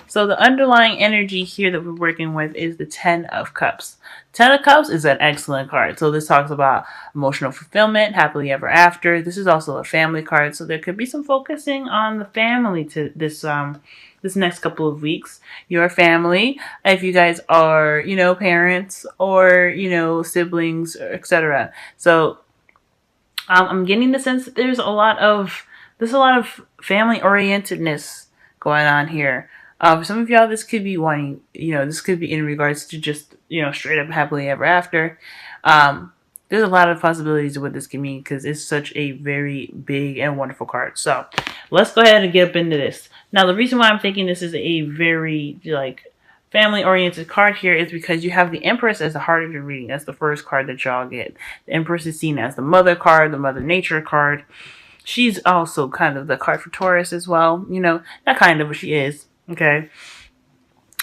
So the underlying energy here that we're working with is the Ten of Cups. Ten of Cups is an excellent card. So this talks about emotional fulfillment, happily ever after. This is also a family card, so there could be some focusing on the family to this next couple of weeks. Your family, if you guys are, parents or, siblings, etc. So I'm getting the sense that there's a lot of family orientedness going on here. For some of y'all, this could be wanting, this could be in regards to just, straight up happily ever after. There's a lot of possibilities of what this can mean because it's such a very big and wonderful card. So let's go ahead and get up into this. Now, the reason why I'm thinking this is a very, family oriented card here is because you have the Empress as the heart of your reading. That's the first card that y'all get. The Empress is seen as the mother card, the Mother Nature card. She's also kind of the card for Taurus as well. Not kind of, but she is. Okay.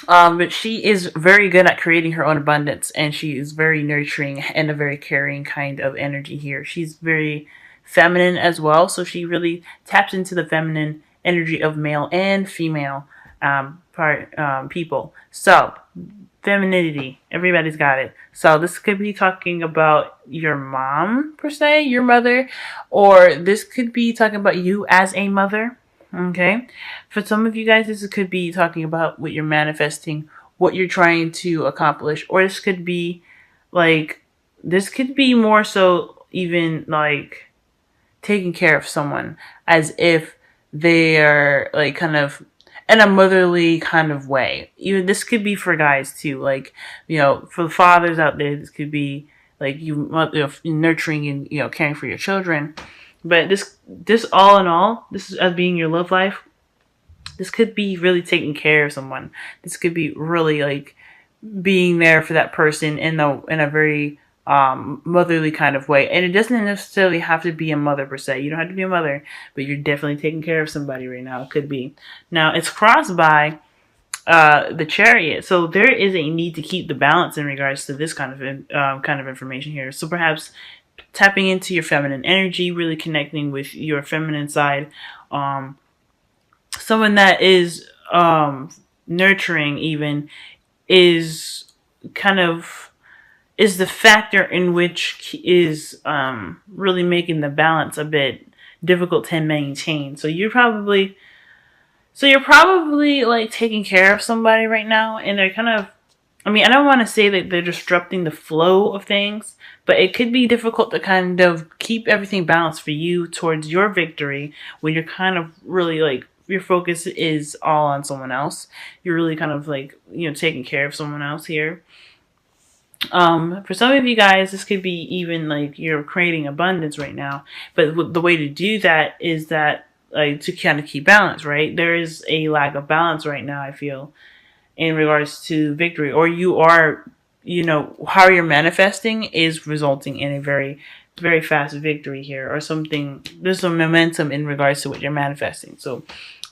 But she is very good at creating her own abundance, and she is very nurturing and a very caring kind of energy here. She's very feminine as well, so she really taps into the feminine energy of male and female people. So, femininity, everybody's got it. So this could be talking about your mom, per se, your mother, or this could be talking about you as a mother. Okay. For some of you guys, this could be talking about what you're manifesting, what you're trying to accomplish, or this could be more so even like taking care of someone as if they are like kind of in a motherly kind of way. Even this could be for guys too. Like, for the fathers out there, this could be like you nurturing and, caring for your children. But this all in all, this is as being your love life. This could be really taking care of someone. This could be really like being there for that person in a very motherly kind of way. And it doesn't necessarily have to be a mother per se. You don't have to be a mother, but you're definitely taking care of somebody right now. It could be. Now it's crossed by the Chariot, so there is a need to keep the balance in regards to this kind of information here. So perhaps tapping into your feminine energy, really connecting with your feminine side. Someone that is nurturing even is the factor in which is really making the balance a bit difficult to maintain. So you're probably like taking care of somebody right now, and they're kind of, I don't want to say that they're disrupting the flow of things, but it could be difficult to kind of keep everything balanced for you towards your victory when you're kind of really like your focus is all on someone else. You're really kind of like, taking care of someone else here. For some of you guys, this could be even like you're creating abundance right now, but the way to do that is that like to kind of keep balance, right? There is a lack of balance right now, I feel, in regards to victory, or you are, how you're manifesting is resulting in a very, very fast victory here, or something. There's some momentum in regards to what you're manifesting. So,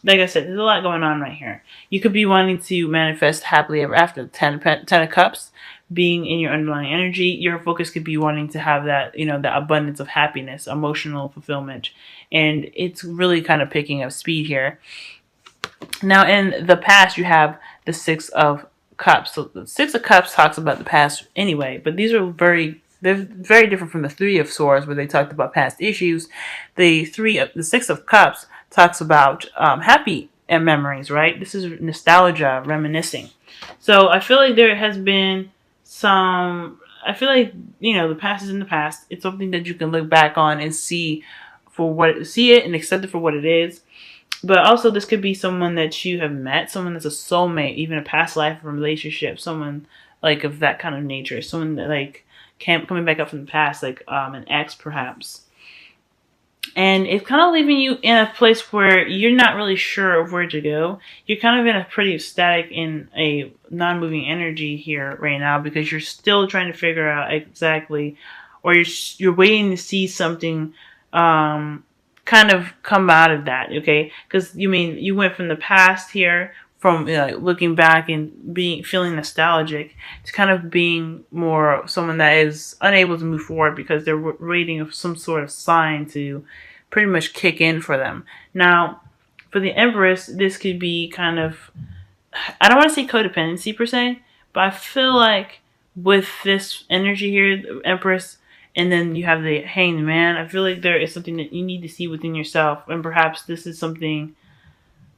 like I said, there's a lot going on right here. You could be wanting to manifest happily ever after. Ten of Cups being in your underlying energy, your focus could be wanting to have that, the abundance of happiness, emotional fulfillment, and it's really kind of picking up speed here. Now, in the past, you have the Six of Cups. So the Six of Cups talks about the past anyway, but they're very different from the Three of Swords, where they talked about past issues. The Six of Cups talks about happy memories, right? This is nostalgia, reminiscing. So I feel like there has been I feel like, the past is in the past. It's something that you can look back on and see it and accept it for what it is. But also, this could be someone that you have met, someone that's a soulmate, even a past life relationship, someone like of that kind of nature, someone that like coming back up from the past, like an ex perhaps. And it's kind of leaving you in a place where you're not really sure of where to go. You're kind of in a pretty static, in a non-moving energy here right now, because you're still trying to figure out exactly, or you're waiting to see something kind of come out of that, okay? Because you went from the past here, from looking back and feeling nostalgic, to kind of being more someone that is unable to move forward because they're waiting for some sort of sign to pretty much kick in for them. Now, for the Empress, this could be kind of I don't want to say codependency per se, but I feel like with this energy here, the Empress, and then you have the Hanged Man, I feel like there is something that you need to see within yourself, and perhaps this is something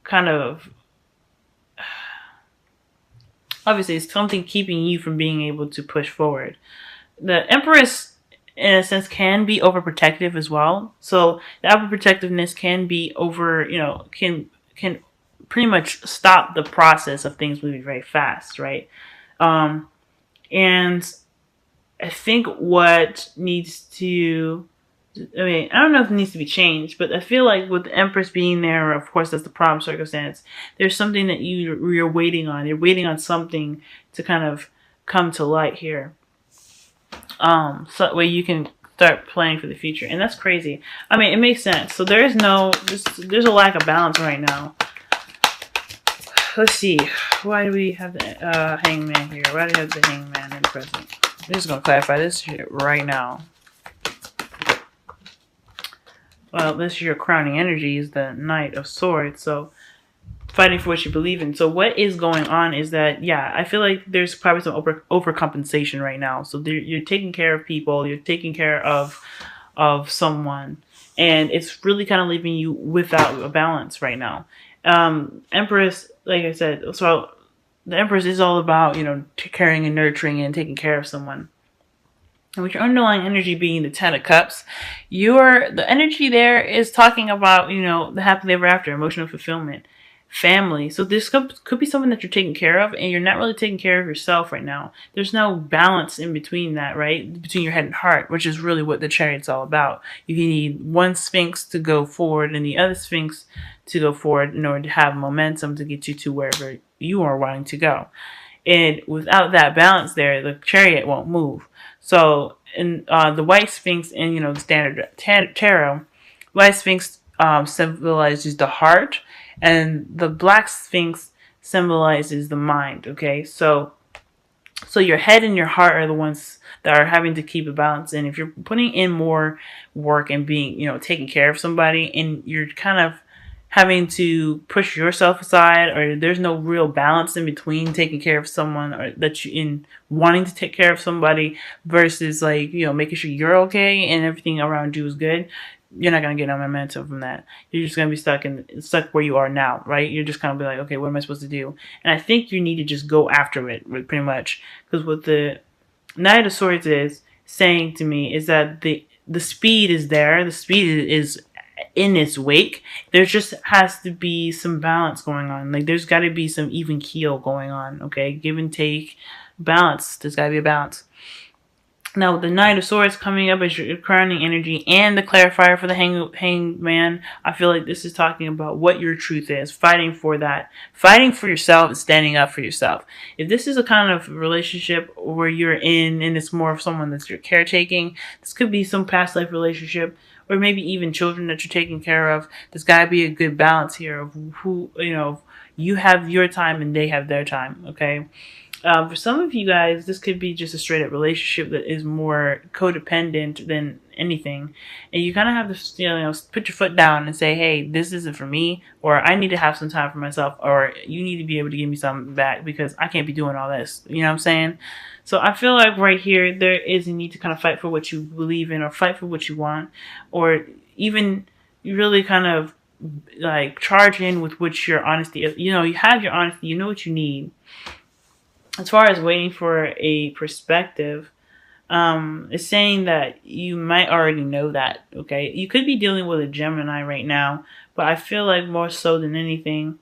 kind of, obviously it's something keeping you from being able to push forward. The Empress, in a sense, can be overprotective as well. So the overprotectiveness can be over, can pretty much stop the process of things moving very fast, right? Um, and I think what needs to, I mean, I don't know if it needs to be changed, but I feel like with the Empress being there, of course, that's the problem circumstance. There's something that you're waiting on. You're waiting on something to kind of come to light here. So that way you can start planning for the future, and that's crazy. I mean, it makes sense. So there's a lack of balance right now. Let's see. Why do we have the Hangman here? Why do we have the Hangman in the present? I'm just gonna clarify this right now. Well, this is your crowning energy is the Knight of Swords. So fighting for what you believe in. So what is going on is that, yeah, I feel like there's probably some overcompensation right now. So you're taking care of people, you're taking care of someone, and it's really kind of leaving you without a balance right now. Empress, like I said, so the Empress is all about, caring and nurturing and taking care of someone. And with your underlying energy being the Ten of Cups, the energy there is talking about, the happily ever after, emotional fulfillment, family. So this could be something that you're taking care of, and you're not really taking care of yourself right now. There's no balance in between that, right? Between your head and heart, which is really what the Chariot's all about. You need one Sphinx to go forward and the other Sphinx to go forward in order to have momentum to get you to wherever you are wanting to go. And without that balance there, the Chariot won't move. So in the White Sphinx in, the standard tarot, White Sphinx symbolizes the heart, and the Black Sphinx symbolizes the mind, okay? So your head and your heart are the ones that are having to keep a balance. And if you're putting in more work and being, taking care of somebody, and you're kind of having to push yourself aside, or there's no real balance in between taking care of someone, or that you in wanting to take care of somebody versus making sure you're okay and everything around you is good, you're not going to get no momentum from that. You're just going to be stuck where you are now, right? You're just kind of be like, okay, what am I supposed to do? And I think you need to just go after it, pretty much. Because what the Knight of Swords is saying to me is that the speed is there. The speed is in its wake. There just has to be some balance going on. There's got to be some even keel going on, okay? Give and take, balance. There's got to be a balance. Now, with the Knight of Swords coming up as your crowning energy and the clarifier for the Hangman, I feel like this is talking about what your truth is. Fighting for that. Fighting for yourself and standing up for yourself. If this is a kind of relationship where you're in and it's more of someone that's you're caretaking, this could be some past life relationship, or maybe even children that you're taking care of. There's got to be a good balance here of who, you have your time and they have their time, okay? For some of you guys, this could be just a straight up relationship that is more codependent than anything. And you kind of have to, put your foot down and say, hey, this isn't for me, or I need to have some time for myself, or you need to be able to give me something back because I can't be doing all this. You know what I'm saying? So I feel like right here, there is a need to kind of fight for what you believe in, or fight for what you want, or even you really kind of charge in with what your honesty is. You have your honesty, you know what you need. As far as waiting for a perspective, it's saying that you might already know that, okay? You could be dealing with a Gemini right now, but I feel like more so than anything,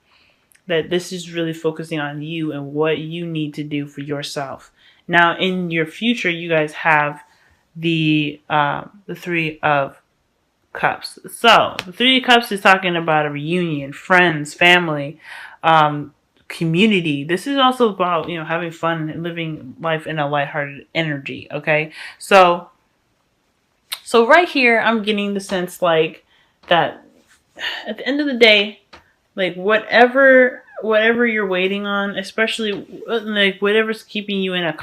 that this is really focusing on you and what you need to do for yourself. Now, in your future, you guys have the Three of Cups. So, the Three of Cups is talking about a reunion, friends, family, community. This is also about, having fun and living life in a lighthearted energy, okay? So right here, I'm getting the sense that at the end of the day, whatever whatever you're waiting on, especially like whatever's keeping you in a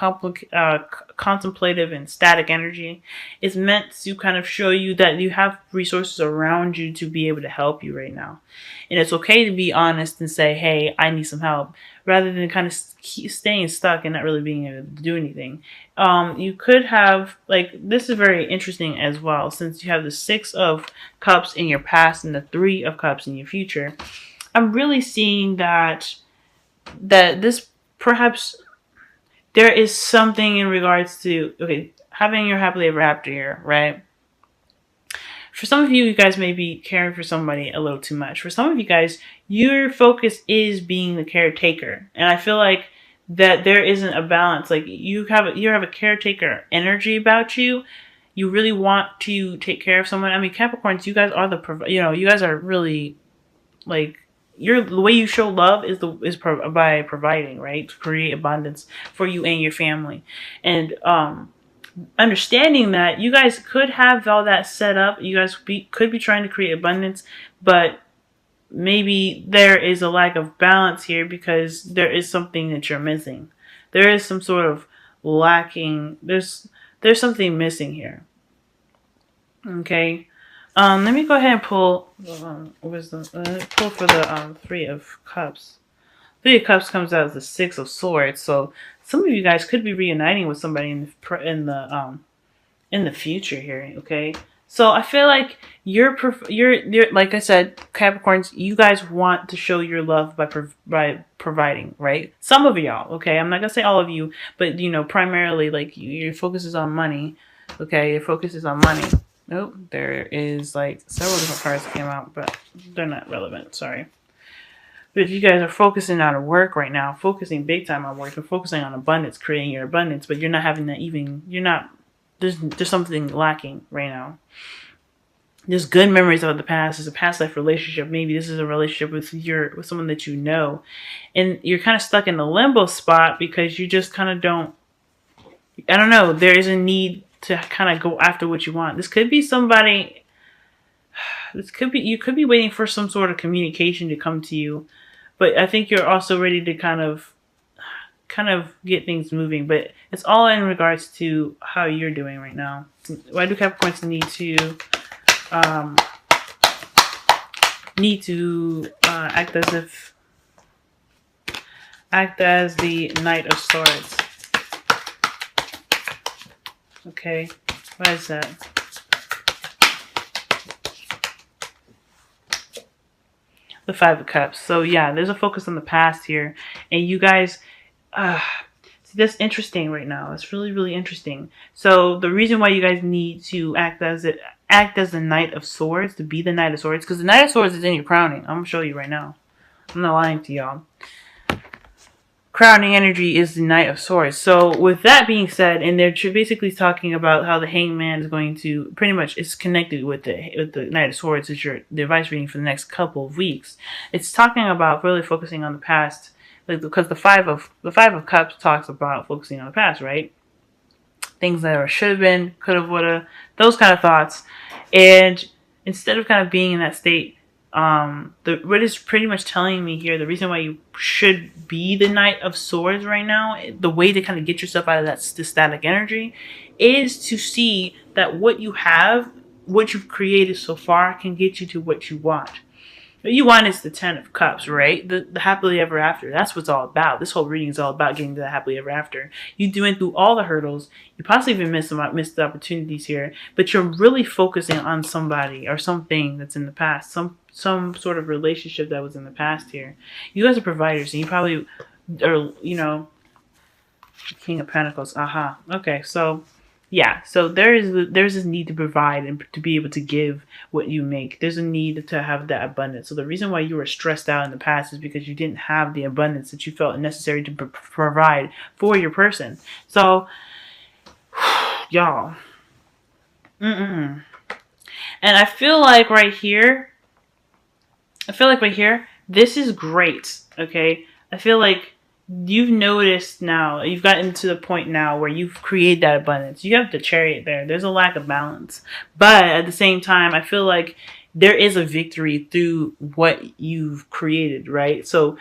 contemplative and static energy, is meant to kind of show you that you have resources around you to be able to help you right now. And it's okay to be honest and say, hey, I need some help, rather than kind of keep staying stuck and not really being able to do anything. You could have, like, this is very interesting as well, since you have the Six of Cups in your past and the Three of Cups in your future. I'm really seeing that this perhaps there is something in regards to, okay, having your happily ever after here, right? For some of you, you guys may be caring for somebody a little too much. For some of you guys, your focus is being the caretaker, and I feel like that there isn't a balance. Like you have a caretaker energy about you. You really want to take care of someone. I mean, Capricorns, you guys are you guys are really like the way you show love is by providing, right? To create abundance for you and your family. And understanding that you guys could have all that set up, you guys could be trying to create abundance, but maybe there is a lack of balance here because there is something that you're missing. There is some sort of lacking. There's something missing here. Okay. Let me go ahead and pull wisdom. Pull for the Three of Cups. Three of Cups comes out as the Six of Swords. So some of you guys could be reuniting with somebody in the future here. Okay. So I feel like you're like I said, Capricorns, you guys want to show your love by providing, right? Some of y'all, okay. I'm not gonna say all of you, but primarily like your focus is on money. Okay, your focus is on money. Nope, there is like several different cards that came out, but they're not relevant. Sorry. But if you guys are focusing on work right now, focusing big time on work, you're focusing on abundance, creating your abundance, but you're not having that there's something lacking right now. There's good memories of the past. There's a past life relationship. Maybe this is a relationship with someone that you know. And you're kind of stuck in the limbo spot because you just kind of I don't know, there is a need to kind of go after what you want. This could be somebody, you could be waiting for some sort of communication to come to you, but I think you're also ready to kind of get things moving, but it's all in regards to how you're doing right now. Why do Capricorns need to act as the Knight of Swords? Okay, why is that? The Five of Cups. So yeah, there's a focus on the past here, and you guys, see, that's interesting right now. It's really, really interesting. So the reason why you guys need to act as the Knight of Swords, to be the Knight of Swords, because the Knight of Swords is in your crowning. I'm gonna show you right now. I'm not lying to y'all. Crowning energy is the Knight of Swords. So with that being said, and they're basically talking about how the Hangman is going to pretty much, it's connected with the Knight of Swords, is the advice reading for the next couple of weeks. It's talking about really focusing on the past, like, because the Five of Cups talks about focusing on the past, right? Things that should have been, could have, would have, those kind of thoughts. And instead of kind of being in that state, what is pretty much telling me here, the reason why you should be the Knight of Swords right now, the way to kind of get yourself out of that static energy, is to see that what you have, what you've created so far, can get you to what you want. What you want is the Ten of Cups, right? The happily ever after. That's what it's all about. This whole reading is all about getting to the happily ever after. You doing through all the hurdles. You possibly even missed the opportunities here, but you're really focusing on somebody or something that's in the past, some sort of relationship that was in the past here. You guys are providers, and you probably are, King of Pentacles. Aha. Okay, so yeah, so there's this need to provide and to be able to give what you make. There's a need to have that abundance. So the reason why you were stressed out in the past is because you didn't have the abundance that you felt necessary to provide for your person. So, y'all. And I feel like right here, this is great, okay? I feel like you've noticed now, you've gotten to the point now where you've created that abundance. You have the Chariot there. There's a lack of balance. But at the same time, I feel like there is a victory through what you've created, right? So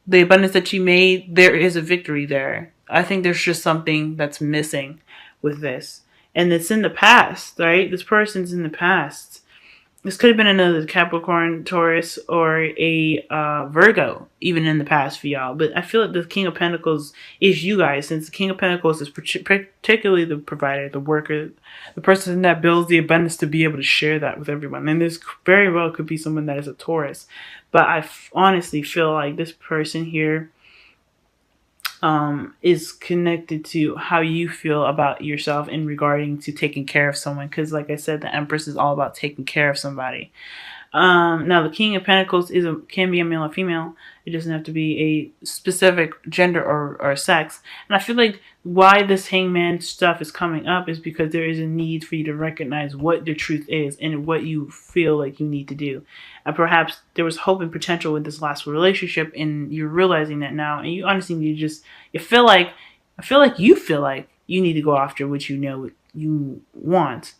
the abundance that you made, there is a victory there. I think there's just something that's missing with this. And it's in the past, right? This person's in the past. This could have been another Capricorn, Taurus, or a Virgo, even in the past for y'all. But I feel like the King of Pentacles is you guys, since the King of Pentacles is particularly the provider, the worker, the person that builds the abundance to be able to share that with everyone. And this very well could be someone that is a Taurus. But I honestly feel like this person here is connected to how you feel about yourself in regarding to taking care of someone. Because like I said, the Empress is all about taking care of somebody. Now the King of Pentacles can be a male or female. It doesn't have to be a specific gender or sex. And I feel like why this Hangman stuff is coming up is because there is a need for you to recognize what the truth is and what you feel like you need to do. And perhaps there was hope and potential with this last relationship, and you're realizing that now. And you honestly need to I feel like you need to go after what you know you want.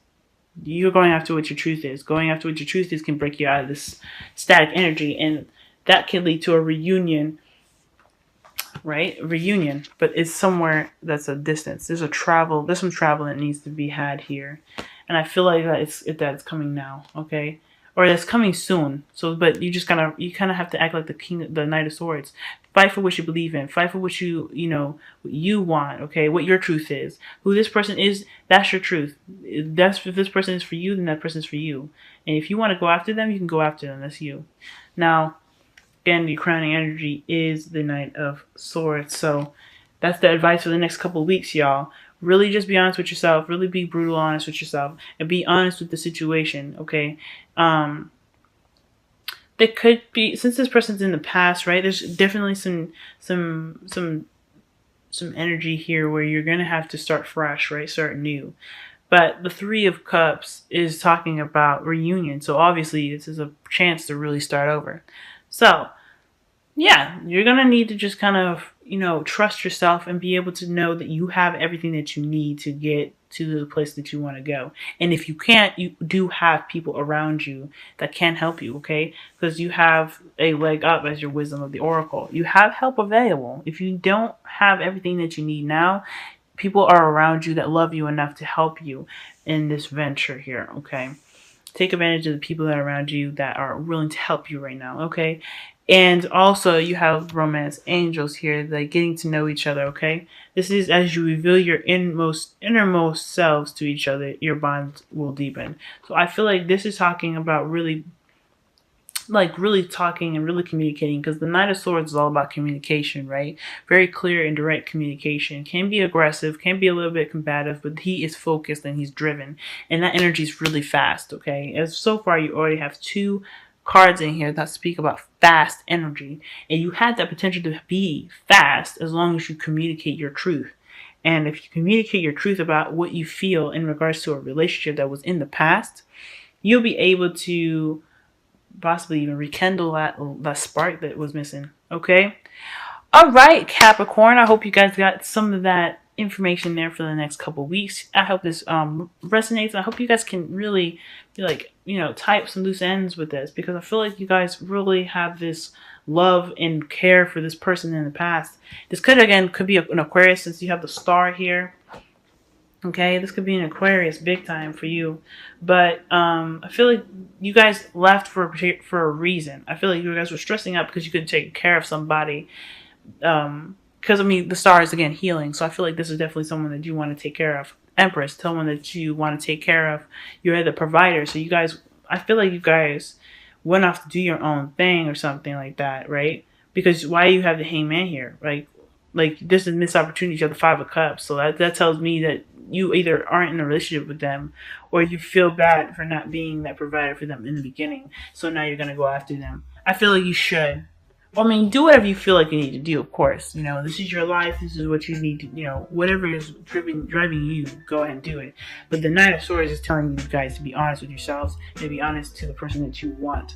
You're going after what your truth is. Going after what your truth is can break you out of this static energy, and that can lead to a reunion, right? A reunion, but it's somewhere that's a distance. There's some travel that needs to be had here, and I feel like that's coming now, okay, or that's coming soon. So, but you kind of have to act like the Knight of Swords. Fight for what you believe in. Fight for what you want, okay? What your truth is. Who this person is, that's your truth. If this person is for you, then that person is for you. And if you want to go after them, you can go after them. That's you. Now, again, the crowning energy is the Knight of Swords. So that's the advice for the next couple of weeks, y'all. Really just be honest with yourself. Really be brutal honest with yourself. And be honest with the situation, okay? There could be, since this person's in the past, right? There's definitely some energy here where you're gonna have to start fresh, right? Start new. But the Three of Cups is talking about reunion, so obviously this is a chance to really start over. So yeah, you're gonna need to just kind of trust yourself and be able to know that you have everything that you need to get to the place that you want to go. And if you can't, you do have people around you that can help you, okay? Because you have a leg up as your wisdom of the oracle. You have help available. If you don't have everything that you need now, people are around you that love you enough to help you in this venture here, okay? Take advantage of the people that are around you that are willing to help you right now, okay? And also, you have romance angels here, like getting to know each other, okay? This is as you reveal your innermost selves to each other, your bond will deepen. So I feel like this is talking about really talking and really communicating, because the Knight of Swords is all about communication, right? Very clear and direct communication. Can be aggressive, can be a little bit combative, but he is focused and he's driven. And that energy is really fast, okay? As so far, you already have 2 cards in here that speak about fast energy, and you had that potential to be fast as long as you communicate your truth. And if you communicate your truth about what you feel in regards to a relationship that was in the past, you'll be able to possibly even rekindle that spark that was missing, okay? All right, Capricorn, I hope you guys got some of that information there for the next couple weeks. I hope this resonates. I hope you guys can really be like, type some loose ends with this, because I feel like you guys really have this love and care for this person in the past. This could be an Aquarius, since you have the star here. Okay, this could be an Aquarius big time for you. But I feel like you guys left for a reason. I feel like you guys were stressing out because you couldn't take care of somebody. Because, the star is, again, healing. So I feel like this is definitely someone that you want to take care of. Empress, someone that you want to take care of. You're the provider. So I feel like you guys went off to do your own thing or something like that, right? Because why you have the Hangman here, right? Like, this is a missed opportunity. You have the 5 of Cups. So that tells me that you either aren't in a relationship with them, or you feel bad for not being that provider for them in the beginning. So now you're going to go after them. I feel like you should. Do whatever you feel like you need to do, of course. This is your life. This is what you need to, whatever is driving you, go ahead and do it. But the Knight of Swords is telling you guys to be honest with yourselves, and to be honest to the person that you want